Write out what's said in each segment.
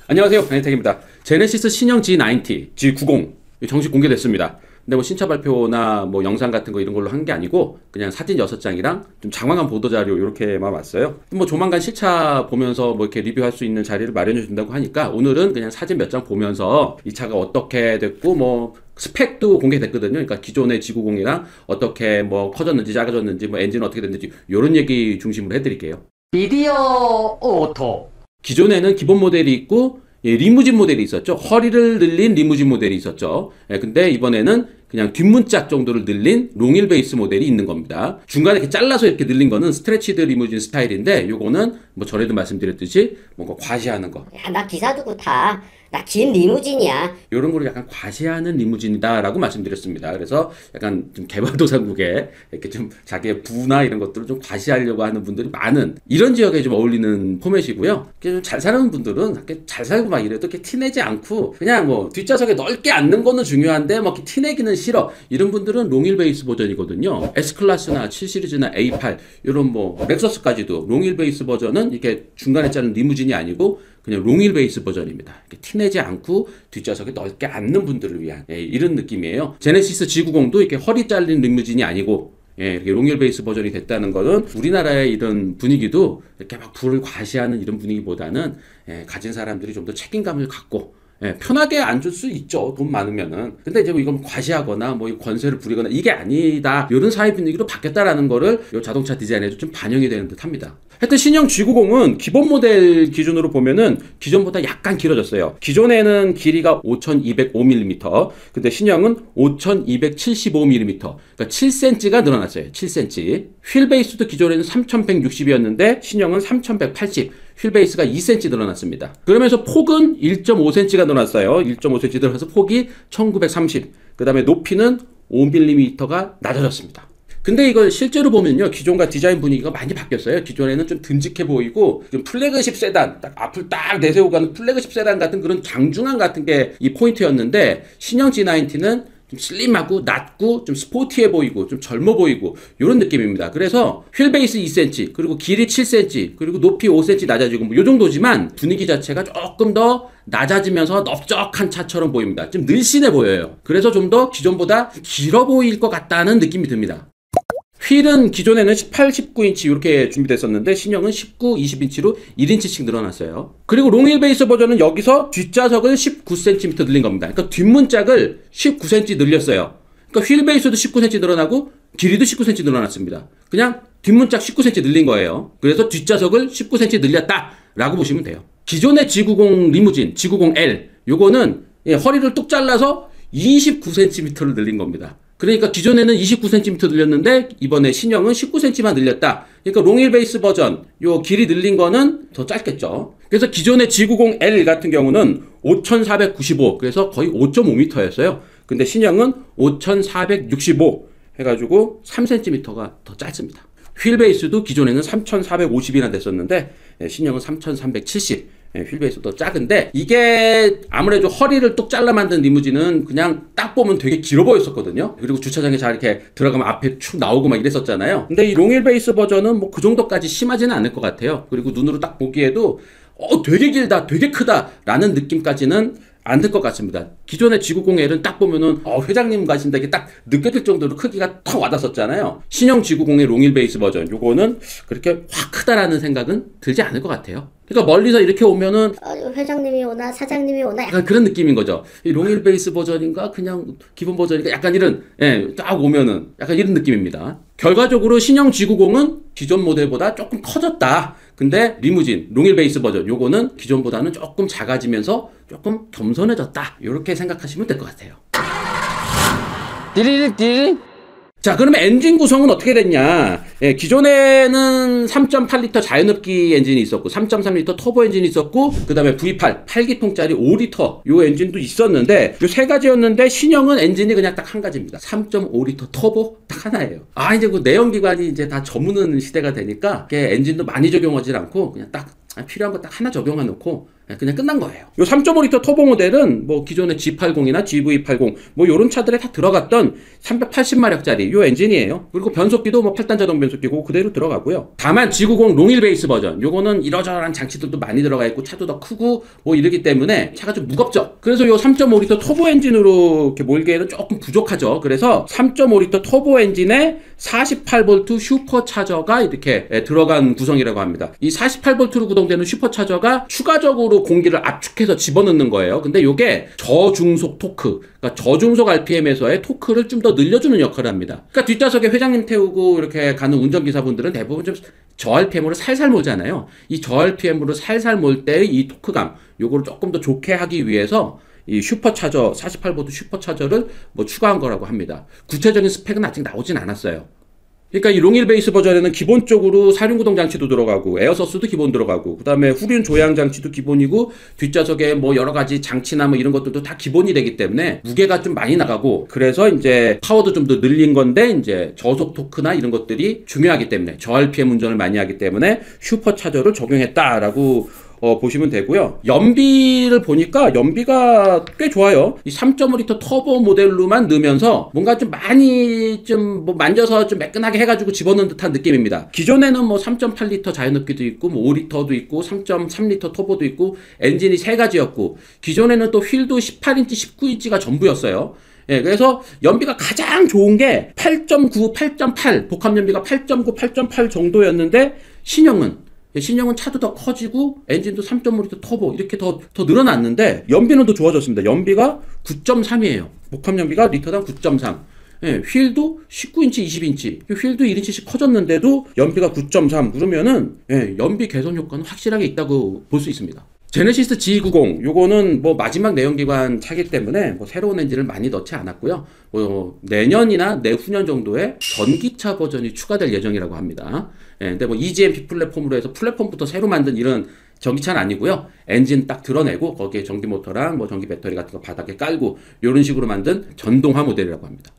안녕하세요, 베네텍입니다. 제네시스 신형 G90, G90 정식 공개됐습니다. 근데 뭐 신차 발표나 뭐 영상 같은 거 이런 걸로 한 게 아니고 그냥 사진 6장이랑 좀 장황한 보도자료 이렇게만 왔어요. 뭐 조만간 실차 보면서 뭐 이렇게 리뷰할 수 있는 자리를 마련해 준다고 하니까 오늘은 그냥 사진 몇 장 보면서 이 차가 어떻게 됐고 뭐 스펙도 공개됐거든요. 그러니까 기존의 G90이랑 어떻게 뭐 커졌는지 작아졌는지 뭐 엔진 어떻게 됐는지 이런 얘기 중심으로 해드릴게요. 비디오 오토. 기존에는 기본 모델이 있고 리무진 모델이 있었죠. 허리를 늘린 리무진 모델이 있었죠. 근데 이번에는 그냥 뒷문짝 정도를 늘린 롱휠 베이스 모델이 있는 겁니다. 중간에 이렇게 잘라서 이렇게 늘린 거는 스트레치드 리무진 스타일인데 요거는 뭐 전에도 말씀드렸듯이 뭔가 과시하는 거. 야, 나 기사 두고 타. 나 긴 리무진이야. 이런 거를 약간 과시하는 리무진이다라고 말씀드렸습니다. 그래서 약간 좀 개발도상국에 이렇게 좀 자기의 부나 이런 것들을 좀 과시하려고 하는 분들이 많은 이런 지역에 좀 어울리는 포맷이고요. 좀 잘 사는 분들은 이렇게 잘 살고 막 이래도 이렇게 티내지 않고 그냥 뭐 뒷좌석에 넓게 앉는 거는 중요한데 뭐 이렇게 티내기는 싫어. 이런 분들은 롱휠 베이스 버전이거든요. S클래스나 7시리즈나 A8 이런 뭐 렉서스까지도 롱휠 베이스 버전은 이렇게 중간에 자른 리무진이 아니고 그냥 롱휠 베이스 버전입니다. 이렇게 티내지 않고 뒷좌석에 넓게 앉는 분들을 위한 이런 느낌이에요. 제네시스 G90도 이렇게 허리 잘린 리무진이 아니고 이렇게 롱휠 베이스 버전이 됐다는 것은 우리나라의 이런 분위기도 이렇게 막 불을 과시하는 이런 분위기보다는 가진 사람들이 좀 더 책임감을 갖고 편하게 앉을 수 있죠. 돈 많으면은. 근데 이제 뭐 이건 과시하거나 뭐 권세를 부리거나 이게 아니다. 이런 사회 분위기로 바뀌었다라는 거를 이 자동차 디자인에도 좀 반영이 되는 듯 합니다. 하여튼 신형 G90은 기본 모델 기준으로 보면은 기존보다 약간 길어졌어요. 기존에는 길이가 5205mm, 근데 신형은 5275mm, 그러니까 7cm가 늘어났어요. 7cm. 휠 베이스도 기존에는 3160이었는데 신형은 3180. 휠 베이스가 2cm 늘어났습니다. 그러면서 폭은 1.5cm가 늘어났어요. 1.5cm 늘어나서 폭이 1930. 그 다음에 높이는 5mm가 낮아졌습니다. 근데 이걸 실제로 보면요, 기존과 디자인 분위기가 많이 바뀌었어요. 기존에는 좀 듬직해 보이고 좀 플래그십 세단, 딱 앞을 딱 내세우고 가는 플래그십 세단 같은 그런 장중함 같은 게 이 포인트였는데 신형 G90는 좀 슬림하고 낮고 좀 스포티해 보이고 좀 젊어 보이고 이런 느낌입니다. 그래서 휠 베이스 2cm 그리고 길이 7cm 그리고 높이 5cm 낮아지고 뭐 이 정도지만 분위기 자체가 조금 더 낮아지면서 넓적한 차처럼 보입니다. 좀 늘씬해 보여요. 그래서 좀 더 기존보다 길어 보일 것 같다는 느낌이 듭니다. 휠은 기존에는 18, 19인치 이렇게 준비됐었는데 신형은 19, 20인치로 1인치씩 늘어났어요. 그리고 롱휠 베이스 버전은 여기서 뒷좌석을 19cm 늘린 겁니다. 그러니까 뒷문짝을 19cm 늘렸어요. 그러니까 휠 베이스도 19cm 늘어나고 길이도 19cm 늘어났습니다. 그냥 뒷문짝 19cm 늘린 거예요. 그래서 뒷좌석을 19cm 늘렸다라고 보시면 돼요. 기존의 G90 리무진, G90L 요거는 허리를 뚝 잘라서 29cm를 늘린 겁니다. 그러니까 기존에는 29cm 늘렸는데 이번에 신형은 19cm만 늘렸다. 그러니까 롱휠 베이스 버전 요 길이 늘린 거는 더 짧겠죠. 그래서 기존의 G90L 같은 경우는 5495 그래서 거의 5.5m였어요. 근데 신형은 5465 해가지고 3cm가 더 짧습니다. 휠 베이스도 기존에는 3450이나 됐었는데 신형은 3370 휠 베이스도 작은데 이게 아무래도 허리를 뚝 잘라 만든 리무진은 그냥 딱 보면 되게 길어 보였었거든요. 그리고 주차장에 잘 이렇게 들어가면 앞에 축 나오고 막 이랬었잖아요. 근데 이 롱휠 베이스 버전은 뭐 그 정도까지 심하지는 않을 것 같아요. 그리고 눈으로 딱 보기에도 되게 길다, 되게 크다 라는 느낌까지는 안 들 것 같습니다. 기존의 G90L은 딱 보면은 회장님 가신다 이게 딱 느껴질 정도로 크기가 턱 와닿았었잖아요. 신형 G90의 롱휠 베이스 버전 요거는 그렇게 확 크다라는 생각은 들지 않을 것 같아요. 그러니까 멀리서 이렇게 오면은 회장님이 오나 사장님이 오나 약간 그런 느낌인 거죠. 이 롱휠 베이스 버전인가 그냥 기본 버전인가 약간 이런 딱 오면은 약간 이런 느낌입니다. 결과적으로 신형 G90은 기존 모델보다 조금 커졌다. 근데 리무진 롱휠 베이스 버전 요거는 기존보다는 조금 작아지면서 조금 겸손해졌다. 이렇게 생각하시면 될 것 같아요. 띠리리띠리. 자, 그러면 엔진 구성은 어떻게 됐냐? 기존에는 3.8L 자연흡기 엔진이 있었고 3.3L 터보 엔진이 있었고 그 다음에 V8 8기통짜리 5L 요 엔진도 있었는데 요 세 가지였는데 신형은 엔진이 그냥 딱 한 가지입니다. 3.5L 터보 딱 하나예요. 이제 그 내연기관이 이제 다 저무는 시대가 되니까 엔진도 많이 적용하지 않고 그냥 딱 필요한 거 딱 하나 적용해 놓고 그냥 끝난 거예요. 요 3.5L 터보 모델은 뭐 기존의 G80이나 GV80 뭐 요런 차들에 다 들어갔던 380마력짜리 요 엔진이에요. 그리고 변속기도 뭐 8단 자동 변속기고 그대로 들어가고요. 다만 G90 롱일 베이스 버전 요거는 이러저러한 장치들도 많이 들어가 있고 차도 더 크고 뭐 이러기 때문에 차가 좀 무겁죠. 그래서 요 3.5L 터보 엔진으로 이렇게 몰기에는 조금 부족하죠. 그래서 3.5L 터보 엔진에 48V 슈퍼차저가 이렇게 들어간 구성이라고 합니다. 이 48V로 구동되는 슈퍼차저가 추가적으로 공기를 압축해서 집어넣는 거예요. 근데 이게 저중속 토크, 그러니까 저중속 RPM에서의 토크를 좀 더 늘려주는 역할을 합니다. 그러니까 뒷좌석에 회장님 태우고 이렇게 가는 운전기사분들은 대부분 좀 저 RPM으로 살살 몰잖아요. 이 저 RPM으로 살살 몰 때의 이 토크감, 요거를 조금 더 좋게 하기 위해서 이 슈퍼차저, 48V 슈퍼차저를 뭐 추가한 거라고 합니다. 구체적인 스펙은 아직 나오진 않았어요. 그러니까 이 롱일 베이스 버전에는 기본적으로 사륜구동 장치도 들어가고 에어서스도 기본 들어가고 그 다음에 후륜 조향 장치도 기본이고 뒷좌석에 뭐 여러 가지 장치나 뭐 이런 것들도 다 기본이 되기 때문에 무게가 좀 많이 나가고 그래서 이제 파워도 좀 더 늘린 건데 이제 저속 토크나 이런 것들이 중요하기 때문에 저 RPM 운전을 많이 하기 때문에 슈퍼차저를 적용했다라고 보시면 되고요. 연비를 보니까 연비가 꽤 좋아요. 이 3.5L 터보 모델로만 넣으면서 뭔가 좀 많이 좀 뭐 만져서 좀 매끈하게 해가지고 집어넣은 듯한 느낌입니다. 기존에는 뭐 3.8L 자연흡기도 있고 뭐 5L도 있고 3.3L 터보도 있고 엔진이 3가지였고 기존에는 또 휠도 18인치, 19인치가 전부였어요. 예, 그래서 연비가 가장 좋은 게 8.9, 8.8, 복합 연비가 8.9, 8.8 정도였는데 신형은 차도 더 커지고 엔진도 3.5L 터보 이렇게 더 늘어났는데 연비는 더 좋아졌습니다. 연비가 9.3이에요. 복합 연비가 리터당 9.3. 예, 휠도 19인치, 20인치. 휠도 1인치씩 커졌는데도 연비가 9.3. 그러면은 예, 연비 개선 효과는 확실하게 있다고 볼 수 있습니다. 제네시스 G90 요거는 뭐 마지막 내연기관 차기 때문에 뭐 새로운 엔진을 많이 넣지 않았고요. 내년이나 내후년 정도에 전기차 버전이 추가될 예정이라고 합니다. 예, 근데 뭐 EGMP 플랫폼으로 해서 플랫폼부터 새로 만든 이런 전기차는 아니고요. 엔진 딱 드러내고 거기에 전기 모터랑 뭐 전기 배터리 같은 거 바닥에 깔고 이런 식으로 만든 전동화 모델이라고 합니다.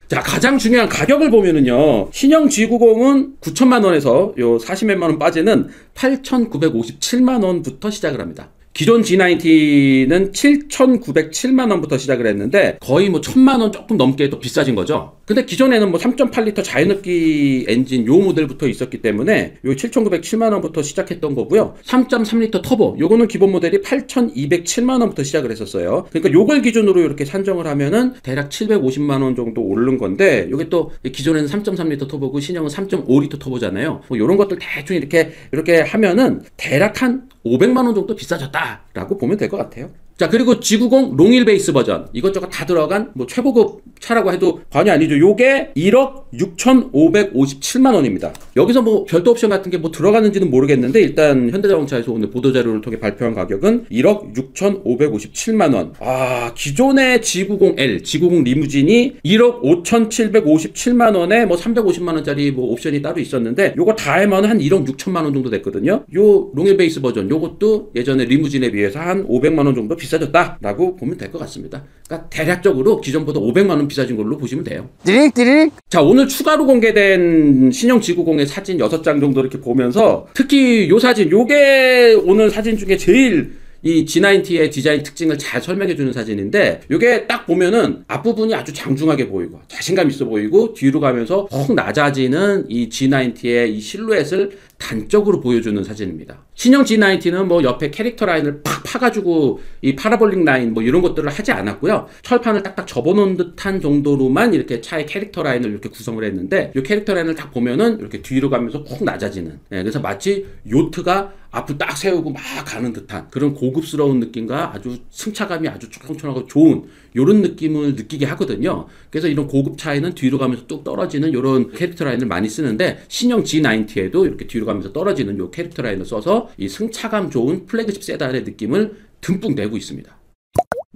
자, 가장 중요한 가격을 보면은요. 신형 G90은 9천만 원에서 요 40몇만 원 빠지는 8,957만 원부터 시작을 합니다. 기존 G90는 7,907만 원부터 시작을 했는데 거의 뭐 1,000만 원 조금 넘게 더 비싸진 거죠. 근데 기존에는 뭐 3.8L 자연흡기 엔진 요 모델부터 있었기 때문에 요 7,907만 원부터 시작했던 거고요. 3.3L 터보 요거는 기본 모델이 8,207만 원부터 시작을 했었어요. 그러니까 요걸 기준으로 이렇게 산정을 하면은 대략 750만 원 정도 오른 건데 요게 또 기존에는 3.3L 터보고 신형은 3.5L 터보잖아요. 뭐 요런 것들 대충 이렇게 하면은 대략 한 500만 원 정도 비싸졌다라고 보면 될 것 같아요. 자, 그리고 G90 롱일 베이스 버전 이것저것 다 들어간 뭐 최고급 차라고 해도 과언이 아니죠. 요게 1억 6,557만 원입니다. 여기서 뭐 별도 옵션 같은 게 뭐 들어가는지는 모르겠는데 일단 현대자동차에서 오늘 보도자료를 통해 발표한 가격은 1억 6,557만 원. 아, 기존의 G90L, G90 리무진이 1억 5,757만 원에 뭐 350만 원짜리 뭐 옵션이 따로 있었는데 요거 다 하면 한 1억 6천만 원 정도 됐거든요. 요 롱일 베이스 버전 요것도 예전에 리무진에 비해서 한 500만 원 정도 비싸졌다라고 보면 될 것 같습니다. 그러니까 대략적으로 기존보다 500만 원 비싸진 걸로 보시면 돼요. 띠릭띠릭. 자, 오늘 추가로 공개된 신형 G90의 사진 6장 정도 이렇게 보면서 특히 요 사진, 요게 오늘 사진 중에 제일 이 G90의 디자인 특징을 잘 설명해주는 사진인데 요게 딱 보면은 앞부분이 아주 장중하게 보이고 자신감 있어 보이고 뒤로 가면서 훅 낮아지는 이 G90의 이 실루엣을 단적으로 보여주는 사진입니다. 신형 G90는 뭐 옆에 캐릭터 라인을 팍 파가지고 이 파라볼릭 라인 뭐 이런 것들을 하지 않았고요. 철판을 딱딱 접어놓은 듯한 정도로만 이렇게 차의 캐릭터 라인을 이렇게 구성을 했는데 이 캐릭터 라인을 딱 보면은 이렇게 뒤로 가면서 훅 낮아지는 그래서 마치 요트가 앞을 딱 세우고 막 가는 듯한 그런 고급스러운 느낌과 아주 승차감이 아주 촌촌하고 좋은 이런 느낌을 느끼게 하거든요. 그래서 이런 고급 차에는 뒤로 가면서 뚝 떨어지는 이런 캐릭터 라인을 많이 쓰는데 신형 G90에도 이렇게 뒤로 가면서 떨어지는 이 캐릭터 라인을 써서 이 승차감 좋은 플래그십 세단의 느낌을 듬뿍 내고 있습니다.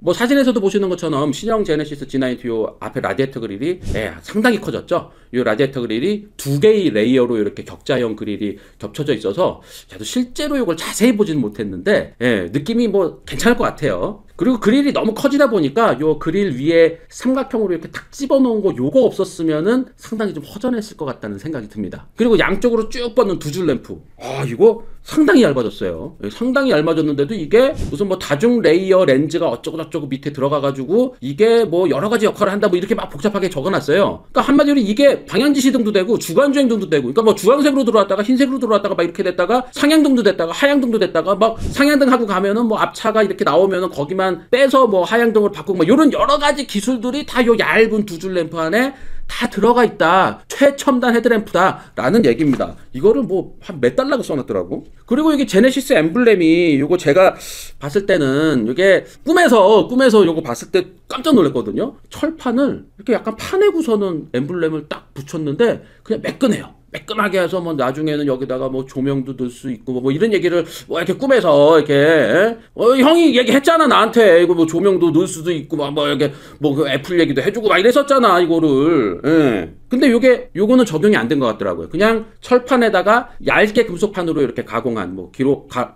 뭐 사진에서도 보시는 것처럼 신형 제네시스 G90 앞에 라디에이터 그릴이 상당히 커졌죠. 이 라디에이터 그릴이 두 개의 레이어로 이렇게 격자형 그릴이 겹쳐져 있어서 저도 실제로 이걸 자세히 보지는 못했는데 느낌이 뭐 괜찮을 것 같아요. 그리고 그릴이 너무 커지다 보니까 요 그릴 위에 삼각형으로 이렇게 탁 집어넣은 거 요거 없었으면은 상당히 좀 허전했을 것 같다는 생각이 듭니다. 그리고 양쪽으로 쭉 뻗는 두 줄 램프. 이거 상당히 얇아졌어요. 상당히 얇아졌는데도 이게 무슨 뭐 다중 레이어 렌즈가 어쩌고저쩌고 밑에 들어가가지고 이게 뭐 여러 가지 역할을 한다 뭐 이렇게 막 복잡하게 적어놨어요. 그러니까 한마디로 이게 방향지시등도 되고 주간주행등도 되고, 그러니까 뭐 주황색으로 들어왔다가 흰색으로 들어왔다가 막 이렇게 됐다가 상향등도 됐다가 하향등도 됐다가 막 상향등 하고 가면은 뭐 앞차가 이렇게 나오면은 거기만 빼서 뭐 하향등으로 바꾸고 막 이런 여러 가지 기술들이 다 요 얇은 두 줄 램프 안에 다 들어가 있다. 최첨단 헤드램프다 라는 얘기입니다. 이거를 뭐 한 몇 달라고 써놨더라고. 그리고 이게 제네시스 엠블렘이 요거 제가 봤을 때는 이게 꿈에서 요거 봤을 때 깜짝 놀랐거든요. 철판을 이렇게 약간 파내고서는 엠블렘을 딱 붙였는데 그냥 매끈해요. 매끈하게 해서 뭐 나중에는 여기다가 뭐 조명도 넣을 수 있고 뭐 이런 얘기를 뭐 이렇게 꿈에서 이렇게 형이 얘기했잖아 나한테. 이거 뭐 조명도 넣을 수도 있고 뭐 이렇게 뭐 그 애플 얘기도 해주고 막 이랬었잖아 이거를. 예. 근데 요거는 적용이 안 된 것 같더라고요. 그냥 철판에다가 얇게 금속판으로 이렇게 가공한 뭐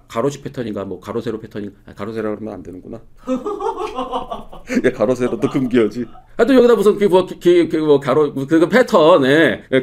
가로시 패턴인가 뭐 가로세로 패턴인가. 가로세로 하면 안 되는구나. 야, 가로세로도 금기어지. 하여튼 여기다 무슨 그 패턴,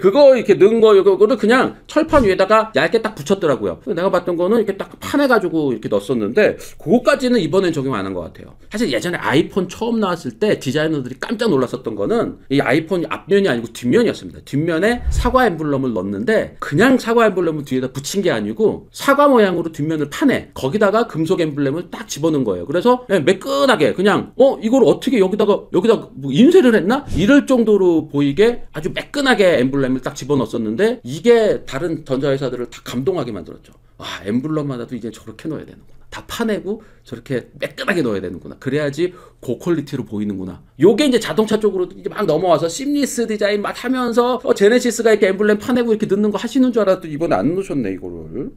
그거 이렇게 넣은 거를 그냥 철판 위에다가 얇게 딱 붙였더라고요. 내가 봤던 거는 이렇게 딱 파내가지고 이렇게 넣었었는데, 그거까지는 이번엔 적용 안 한 것 같아요. 사실 예전에 아이폰 처음 나왔을 때 디자이너들이 깜짝 놀랐었던 거는 이 아이폰 앞면이 아니고 뒷면이었습니다. 뒷면에 사과 엠블럼을 넣었는데, 그냥 사과 엠블럼을 뒤에다 붙인 게 아니고 사과 모양으로 뒷면을 파내 거기다가 금속 엠블럼을 딱 집어넣은 거예요. 그래서 매끈하게 그냥 이걸 어떻게 여기다가 뭐 인쇄를 했나? 이럴 정도로 보이게 아주 매끈하게 엠블럼을 딱 집어넣었었는데, 이게 다른 전자회사들을 다 감동하게 만들었죠. 엠블럼마다도 이제 저렇게 넣어야 되는구나. 다 파내고 저렇게 매끈하게 넣어야 되는구나. 그래야지 고퀄리티로 보이는구나. 요게 이제 자동차 쪽으로 이제 막 넘어와서 심리스 디자인 막 하면서 제네시스가 이렇게 엠블럼 파내고 이렇게 넣는 거 하시는 줄 알았더니 이번에 안 넣으셨네 이거를.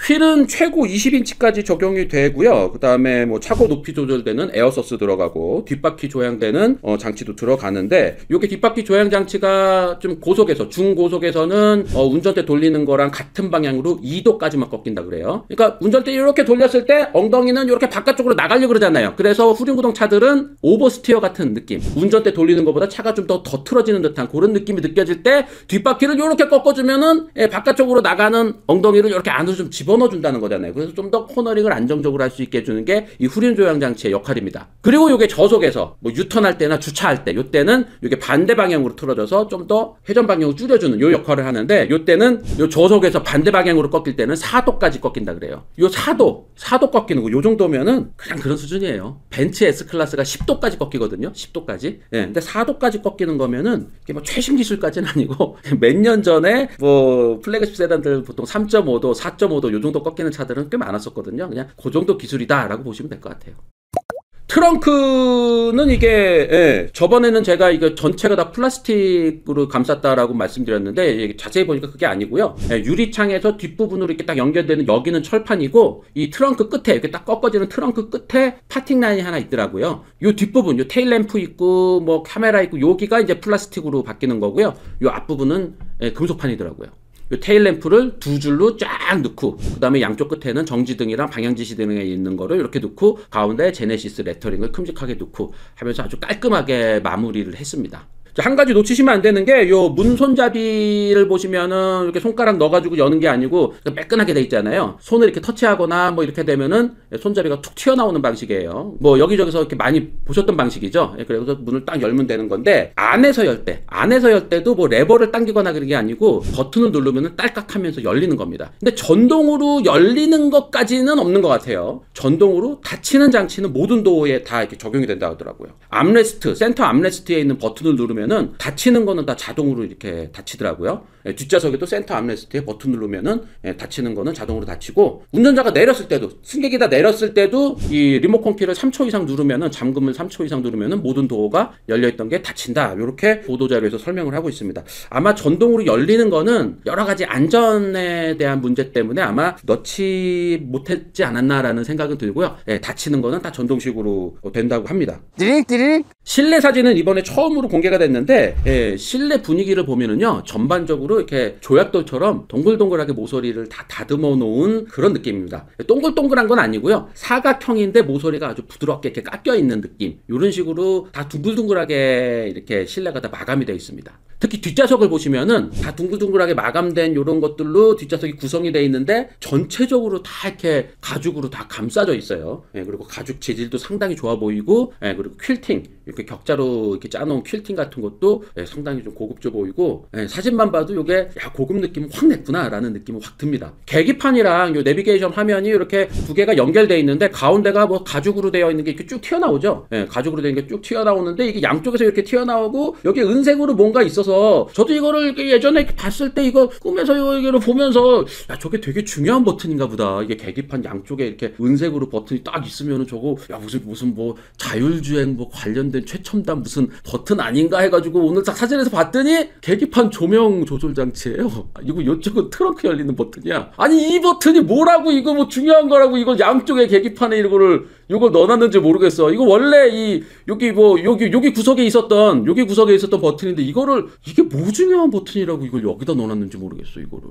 휠은 최고 20인치까지 적용이 되고요. 그 다음에 뭐 차고 높이 조절되는 에어서스 들어가고 뒷바퀴 조향되는 장치도 들어가는데, 요게 뒷바퀴 조향 장치가 좀 고속에서 중고속에서는 운전대 돌리는 거랑 같은 방향으로 2도까지만 꺾인다 그래요. 그러니까 운전대 이렇게 돌렸을 때 엉덩이는 이렇게 바깥쪽으로 나가려고 그러잖아요. 그래서 후륜구동 차들은 오버스티어 같은 느낌, 운전대 돌리는 것보다 차가 좀 더 틀어지는 듯한 그런 느낌이 느껴질 때 뒷바퀴를 이렇게 꺾어주면은 바깥쪽으로 나가는 엉덩이를 이렇게 안으로 좀 집어넣어준다는 거잖아요. 그래서 좀 더 코너링을 안정적으로 할 수 있게 해주는 게 이 후륜 조향 장치의 역할입니다. 그리고 이게 저속에서 뭐 유턴할 때나 주차할 때, 요때는 이게 반대 방향으로 틀어져서 좀 더 회전 방향을 줄여주는 요 역할을 하는데, 요때는 요 저속에서 반대 방향으로 꺾일 때는 4도까지 꺾인다 그래요. 요 4도 꺾이는 거, 요 정도면은 그냥 그런 수준이에요. 벤츠 S클래스가 10도까지 꺾이거든요. 10도까지. 근데 4도까지 꺾이는 거면은 이게 뭐 최신 기술까지는 아니고 몇 년 전에 뭐 플래그십 세단들 보통 3.5도, 4.5도 요 정도 꺾이는 차들은 꽤 많았었거든요. 그냥 그 정도 기술이다라고 보시면 될 것 같아요. 트렁크는 이게 저번에는 제가 이거 전체가 다 플라스틱으로 감쌌다라고 말씀드렸는데, 자세히 보니까 그게 아니고요. 유리창에서 뒷부분으로 이렇게 딱 연결되는 여기는 철판이고, 이 트렁크 끝에 이렇게 딱 꺾어지는 트렁크 끝에 파팅 라인이 하나 있더라고요. 요 뒷부분, 요 테일 램프 있고 뭐 카메라 있고 여기가 이제 플라스틱으로 바뀌는 거고요. 요 앞부분은 금속판이더라고요. 이 테일 램프를 두 줄로 쫙 넣고, 그 다음에 양쪽 끝에는 정지등이랑 방향지시등에 있는 거를 이렇게 넣고, 가운데 제네시스 레터링을 큼직하게 넣고 하면서 아주 깔끔하게 마무리를 했습니다. 한 가지 놓치시면 안 되는 게, 요 문 손잡이를 보시면은 이렇게 손가락 넣어가지고 여는 게 아니고 매끈하게 돼 있잖아요. 손을 이렇게 터치하거나 뭐 이렇게 되면은 손잡이가 툭 튀어나오는 방식이에요. 뭐 여기저기서 이렇게 많이 보셨던 방식이죠. 그래서 문을 딱 열면 되는 건데, 안에서 열 때도 뭐 레버를 당기거나 그런 게 아니고 버튼을 누르면은 딸깍하면서 열리는 겁니다. 근데 전동으로 열리는 것까지는 없는 것 같아요. 전동으로 닫히는 장치는 모든 도어에 다 이렇게 적용이 된다고 하더라고요. 암레스트, 센터 암레스트에 있는 버튼을 누르면 닫히는 거는 다 자동으로 이렇게 닫히더라고요. 뒷좌석에도 센터 암레스트에 버튼 누르면은 닫히는 거는 자동으로 닫히고, 운전자가 내렸을 때도, 승객이 다 내렸을 때도 이 리모컨 키를 3초 이상 누르면은, 잠금을 3초 이상 누르면은 모든 도어가 열려있던 게 닫힌다. 이렇게 보도자료에서 설명을 하고 있습니다. 아마 전동으로 열리는 거는 여러 가지 안전에 대한 문제 때문에 아마 넣지 못했지 않았나라는 생각은 들고요. 닫히는 거는 다 전동식으로 된다고 합니다. 실내 사진은 이번에 처음으로 공개가 됐는데, 있는데 실내 분위기를 보면은요 전반적으로 이렇게 조약돌처럼 동글동글하게 모서리를 다 다듬어 놓은 그런 느낌입니다. 동글동글한 건 아니고요 사각형인데 모서리가 아주 부드럽게 이렇게 깎여 있는 느낌, 이런 식으로 다 둥글둥글하게 이렇게 실내가 다 마감이 되어 있습니다. 특히 뒷좌석을 보시면은 다 둥글둥글하게 마감된 이런 것들로 뒷좌석이 구성이 되어 있는데 전체적으로 다 이렇게 가죽으로 다 감싸져 있어요. 그리고 가죽 재질도 상당히 좋아 보이고, 그리고 퀼팅 이렇게 격자로 이렇게 짜놓은 퀼팅 같은 것도 상당히 좀 고급져 보이고, 사진만 봐도 이게 야 고급 느낌 확 냈구나 라는 느낌이 확 듭니다. 계기판이랑 요 내비게이션 화면이 이렇게 두 개가 연결되어 있는데 가운데가 뭐 가죽으로 되어 있는 게 이렇게 쭉 튀어나오죠. 가죽으로 되어 있는 게 쭉 튀어나오는데 이게 양쪽에서 이렇게 튀어나오고 여기 은색으로 뭔가 있어서 저도 이거를 예전에 봤을 때 이거 꿈에서 이거를 보면서 야 저게 되게 중요한 버튼인가 보다. 이게 계기판 양쪽에 이렇게 은색으로 버튼이 딱 있으면은 저거 야 무슨 뭐 자율주행 뭐 관련된 최첨단 무슨 버튼 아닌가 해가지고 오늘 딱 사진에서 봤더니 계기판 조명 조절 장치예요. 이거 이쪽은 트렁크 열리는 버튼이야. 아니 이 버튼이 뭐라고, 이거 뭐 중요한 거라고 이거 양쪽에 계기판에 이걸 넣어놨는지 모르겠어. 이거 원래 여기 구석에 있었던 버튼인데 이게 뭐 중요한 버튼이라고 이걸 여기다 넣어놨는지 모르겠어 이거를.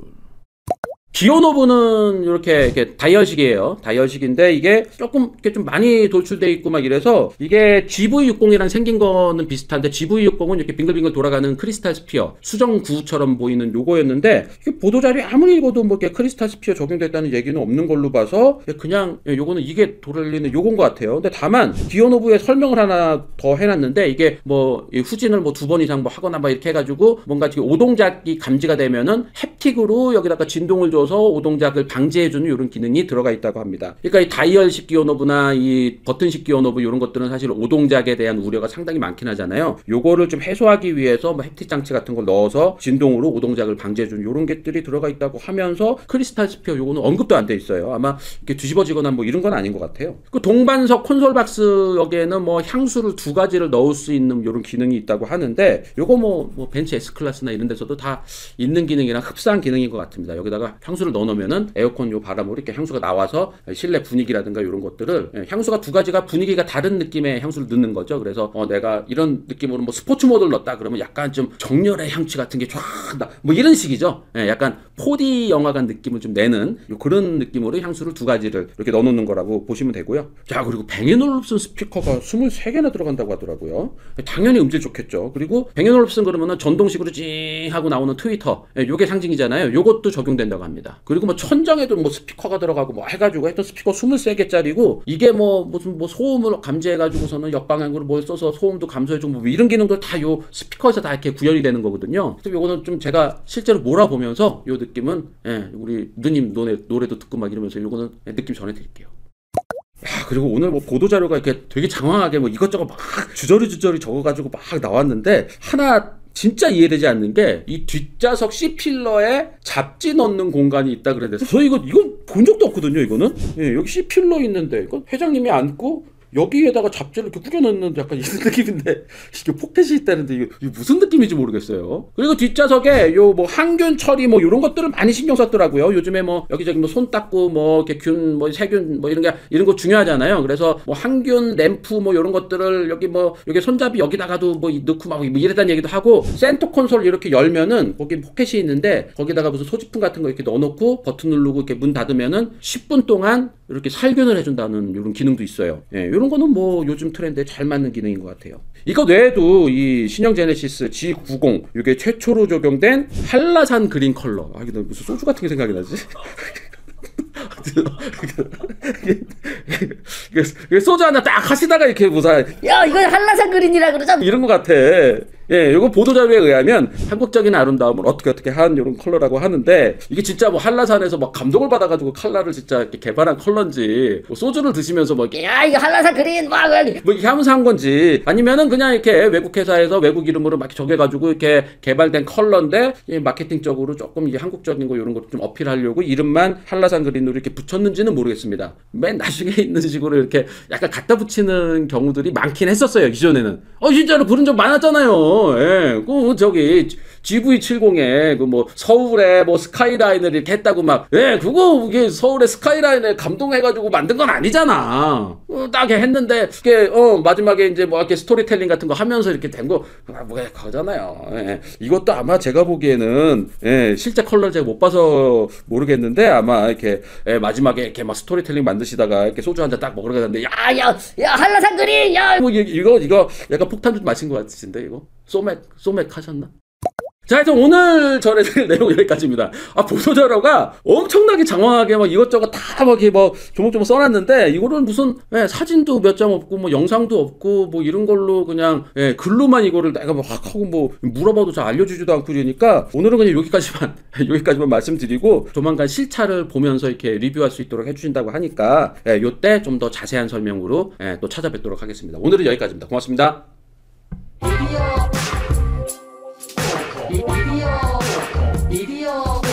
기어노브는 이렇게 다이얼식이에요. 다이얼식인데 이게 조금 이렇게 좀 많이 돌출돼 있고 막 이래서 이게 GV60이랑 생긴 거는 비슷한데 GV60은 이렇게 빙글빙글 돌아가는 크리스탈 스피어 수정구처럼 보이는 요거였는데 이게 보도자료에 아무리 읽어도 뭐 이렇게 크리스탈 스피어 적용됐다는 얘기는 없는 걸로 봐서 그냥 요거는 이게 돌아리는 요건 것 같아요. 근데 다만 기어노브에 설명을 하나 더 해놨는데 이게 뭐 후진을 뭐 2번 이상 뭐 하거나 막 이렇게 해가지고 뭔가 지금 오동작이 감지가 되면은 햅틱으로 여기다가 진동을 줘서 오동작을 방지해주는 이런 기능이 들어가 있다고 합니다. 그러니까 이 다이얼식 기어노브나 이 버튼식 기어노브 이런 것들은 사실 오동작에 대한 우려가 상당히 많긴 하잖아요. 요거를 좀 해소하기 위해서 뭐 햅틱 장치 같은 걸 넣어서 진동으로 오동작을 방지해주는 이런 것들이 들어가 있다고 하면서 크리스탈 스피어 요거는 언급도 안 돼 있어요. 아마 이렇게 뒤집어지거나 뭐 이런 건 아닌 것 같아요. 그 동반석 콘솔 박스 여기에는 뭐 향수를 2가지를 넣을 수 있는 이런 기능이 있다고 하는데 요거 뭐 벤츠 S클래스나 이런 데서도 다 있는 기능이랑 흡사한 기능인 것 같습니다. 여기다가 향수를 넣어놓으면은 에어컨 요 바람으로 이렇게 향수가 나와서 실내 분위기라든가 이런 것들을 향수가 2가지가 분위기가 다른 느낌의 향수를 넣는 거죠. 그래서 내가 이런 느낌으로 뭐 스포츠 모드를 넣었다 그러면 약간 좀 정열의 향취 같은 게 쫙 나 뭐 이런 식이죠. 약간 4D 영화관 느낌을 좀 내는 그런 느낌으로 향수를 2가지를 이렇게 넣어놓는 거라고 보시면 되고요. 자, 그리고 뱅앤올uf슨 스피커가 23개나 들어간다고 하더라고요. 당연히 음질 좋겠죠. 그리고 뱅앤올uf슨 그러면은 전동식으로 찡 하고 나오는 트위터 요게 상징이잖아요. 요것도 적용된다고 합니다. 그리고 뭐 천장에도 뭐 스피커가 들어가고 뭐 해가지고 하여튼 스피커 23개짜리고 이게 무슨 소음을 감지해가지고서는 역방향으로 뭘 써서 소음도 감소해주고 뭐 이런 기능도 다 요 스피커에서 다 이렇게 구현이 되는 거거든요. 그래서 요거는 좀 제가 실제로 몰아보면서 요 느낌은 우리 누님 노래도 듣고 막 이러면서 요거는 느낌 전해드릴게요. 그리고 오늘 뭐 보도자료가 이렇게 되게 장황하게 뭐 이것저것 막 주저리 적어가지고 막 나왔는데 하나 진짜 이해되지 않는 게 이 뒷좌석 C필러에 잡지 넣는 공간이 있다 그랬는데 이건 본 적도 없거든요. 이거는 여기 C필러 있는데 이건 회장님이 앉고 여기에다가 잡지를 이렇게 꾸겨넣는데 약간 이런 느낌인데 이게 포켓이 있다는데 이게 무슨 느낌인지 모르겠어요. 그리고 뒷좌석에 요 뭐 항균 처리 뭐 이런 것들을 많이 신경 썼더라고요. 요즘에 뭐 여기저기 뭐 손 닦고 뭐 이렇게 뭐 세균 뭐 이런 거 중요하잖아요. 그래서 뭐 항균 램프 뭐 이런 것들을 여기 손잡이 여기다가도 뭐 넣고 막 이랬다는 얘기도 하고 센터 콘솔 이렇게 열면은 거기 포켓이 있는데 거기다가 무슨 소지품 같은 거 이렇게 넣어놓고 버튼 누르고 이렇게 문 닫으면은 10분 동안 이렇게 살균을 해준다는 이런 기능도 있어요. 이런 거는 뭐 요즘 트렌드에 잘 맞는 기능인 것 같아요. 이거 외에도 이 신형 제네시스 G90 이게 최초로 적용된 한라산 그린 컬러. 이게 무슨 소주 같은 게 생각이 나지? 소주 하나 딱 하시다가 이렇게 야 이거 한라산 그린이라 그러잖아. 이런 것 같아. 요거 보도자료에 의하면 한국적인 아름다움을 어떻게 한 이런 컬러라고 하는데 이게 진짜 뭐 한라산에서 막 감동을 받아가지고 컬러를 진짜 이렇게 개발한 컬러인지 뭐 소주를 드시면서 뭐 이렇게 야 이거 한라산 그린 뭐 이렇게 하면서 한 건지 아니면은 그냥 이렇게 외국 회사에서 외국 이름으로 막 적여가지고 이렇게 개발된 컬러인데 마케팅적으로 조금 이게 한국적인 거 이런 거 좀 어필하려고 이름만 한라산 그린으로 이렇게 붙였는지는 모르겠습니다. 맨 나중에 있는 식으로 이렇게 약간 갖다 붙이는 경우들이 많긴 했었어요. 이전에는 진짜로 그런 적 많았잖아요. 저기 GV70에 그 뭐 서울에 뭐 스카이라인을 이렇게 했다고 막 그거 이게 서울의 스카이라인에 감동해가지고 만든 건 아니잖아. 딱 했는데 이게 마지막에 이제 뭐 이렇게 스토리텔링 같은 거 하면서 이렇게 된 거 뭐 그거잖아요. 이것도 아마 제가 보기에는 실제 컬러를 제가 못 봐서 모르겠는데 아마 이렇게 마지막에 이렇게 막 스토리텔링 만드시다가 이렇게 소주 한 잔 딱 먹으러 가는데 야 한라산 그린 야 뭐 이거 약간 폭탄 좀 마신 것 같으신데 이거 소맥 하셨나? 자, 하여튼 오늘 전해드릴 내용 여기까지입니다. 보도자료가 엄청나게 장황하게 막 이것저것 다 막 이렇게 뭐 조목조목 써놨는데, 이거는 무슨, 사진도 몇 장 없고, 뭐 영상도 없고, 뭐 이런 걸로 그냥, 글로만 이거를 내가 막 하고 뭐 물어봐도 잘 알려주지도 않고 이러니까, 오늘은 그냥 여기까지만 말씀드리고, 조만간 실차를 보면서 이렇게 리뷰할 수 있도록 해주신다고 하니까, 요때 좀 더 자세한 설명으로 또 찾아뵙도록 하겠습니다. 오늘은 여기까지입니다. 고맙습니다. 비디오